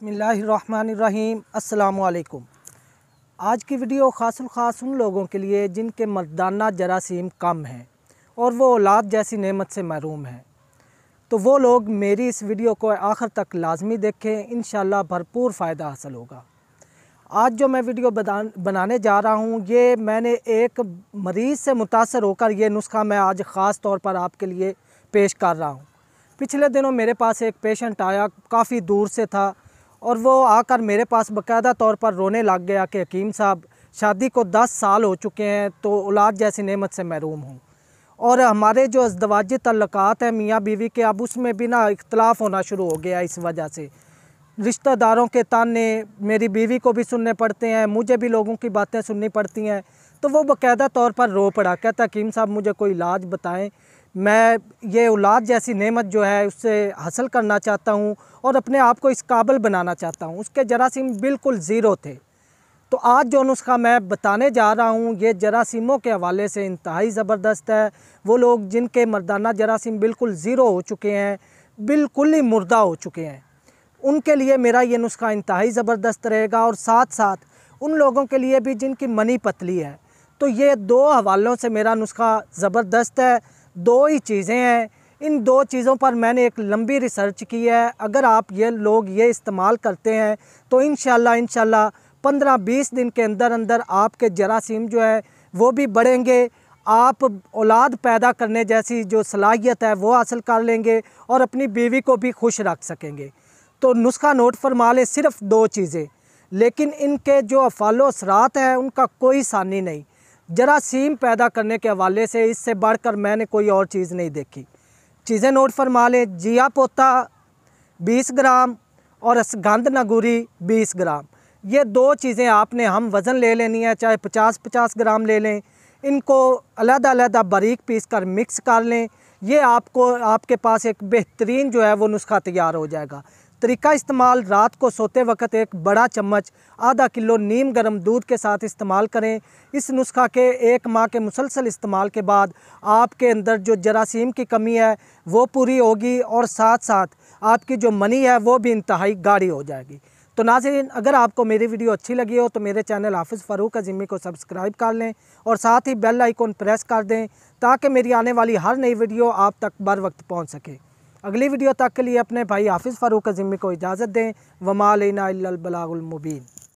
बिस्मिल्लाहिर्रहमानिर्रहीम। अस्सलामुअलैकुम। आज की वीडियो ख़ास उन लोगों के लिए जिनके मर्दाना जरासीम कम हैं और वो औलाद जैसी नेमत से महरूम हैं। तो वो लोग मेरी इस वीडियो को आखिर तक लाजमी देखें, इंशाअल्लाह भरपूर फ़ायदा हासिल होगा। आज जो मैं वीडियो बनाने जा रहा हूँ, ये मैंने एक मरीज़ से मुतासर होकर ये नुस्खा मैं आज ख़ास तौर पर आपके लिए पेश कर रहा हूँ। पिछले दिनों मेरे पास एक पेशेंट आया, काफ़ी दूर से था, और वो आकर मेरे पास बाकायदा तौर पर रोने लग गया कि हकीम साहब, शादी को 10 साल हो चुके हैं तो औलाद जैसी नेमत से महरूम हूँ, और हमारे जो अज़दवाजी तल्लुकात हैं मियाँ बीवी के, अब उसमें भी ना इख्तलाफ होना शुरू हो गया। इस वजह से रिश्तेदारों के ताने मेरी बीवी को भी सुनने पड़ते हैं, मुझे भी लोगों की बातें सुननी पड़ती हैं। तो वो बाकायदा तौर पर रो पड़ा, कहता हकीम साहब मुझे कोई इलाज बताएं, मैं ये औलाद जैसी नेमत जो है उससे हासिल करना चाहता हूँ और अपने आप को इस काबिल बनाना चाहता हूँ। उसके जरासीम बिल्कुल ज़ीरो थे। तो आज जो नुस्खा मैं बताने जा रहा हूँ, ये जरासीमों के हवाले से इंतहाई ज़बरदस्त है। वो लोग जिनके मर्दाना जरासीम बिल्कुल ज़ीरो हो चुके हैं, बिल्कुल ही मुर्दा हो चुके हैं, उनके लिए मेरा ये नुस्खा इंतहाई ज़बरदस्त रहेगा। और साथ साथ उन लोगों के लिए भी जिनकी मनी पतली है। तो ये दो हवालों से मेरा नुस्खा ज़बरदस्त है। दो ही चीज़ें हैं, इन दो चीज़ों पर मैंने एक लंबी रिसर्च की है। अगर आप ये लोग ये इस्तेमाल करते हैं तो इंशाल्लाह 15-20 दिन के अंदर अंदर आपके जरासीम जो है वो भी बढ़ेंगे। आप औलाद पैदा करने जैसी जो सलाहियत है वो हासिल कर लेंगे और अपनी बीवी को भी खुश रख सकेंगे। तो नुस्खा नोट फरमा ले, सिर्फ दो चीज़ें, लेकिन इनके जो अफ़ालो असरात हैं उनका कोई सानी नहीं। जरासीम पैदा करने के हवाले से इससे बढ़कर मैंने कोई और चीज़ नहीं देखी। चीज़ें नोट फरमा लें। जिया पोता 20 ग्राम और असगंध नगूरी 20 ग्राम, ये दो चीज़ें आपने हम वज़न ले लेनी है, चाहे 50-50 ग्राम ले लें। इनको अलग-अलग बारीक पीस कर मिक्स कर लें। ये आपको आपके पास एक बेहतरीन जो है वो नुस्खा तैयार हो जाएगा। तरीका इस्तेमाल, रात को सोते वक्त एक बड़ा चम्मच आधा किलो नीम गर्म दूध के साथ इस्तेमाल करें। इस नुस्खा के 1 माह के मुसलसल इस्तेमाल के बाद आपके अंदर जो जरासीम की कमी है वो पूरी होगी, और साथ साथ आपकी जो मनी है वो भी इंतहाई गाढ़ी हो जाएगी। तो नाज़रीन, अगर आपको मेरी वीडियो अच्छी लगी हो तो मेरे चैनल हाफिज़ फ़ारूक अज़ीमी को सब्सक्राइब कर लें और साथ ही बेल आइकन प्रेस कर दें ताकि मेरी आने वाली हर नई वीडियो आप तक बर वक्त पहुँच सके। अगली वीडियो तक के लिए अपने भाई हाफिज़ फ़ारूक अज़ीमी को इजाज़त दें। वमा अलैना इल्लल बलागुल मुबीन।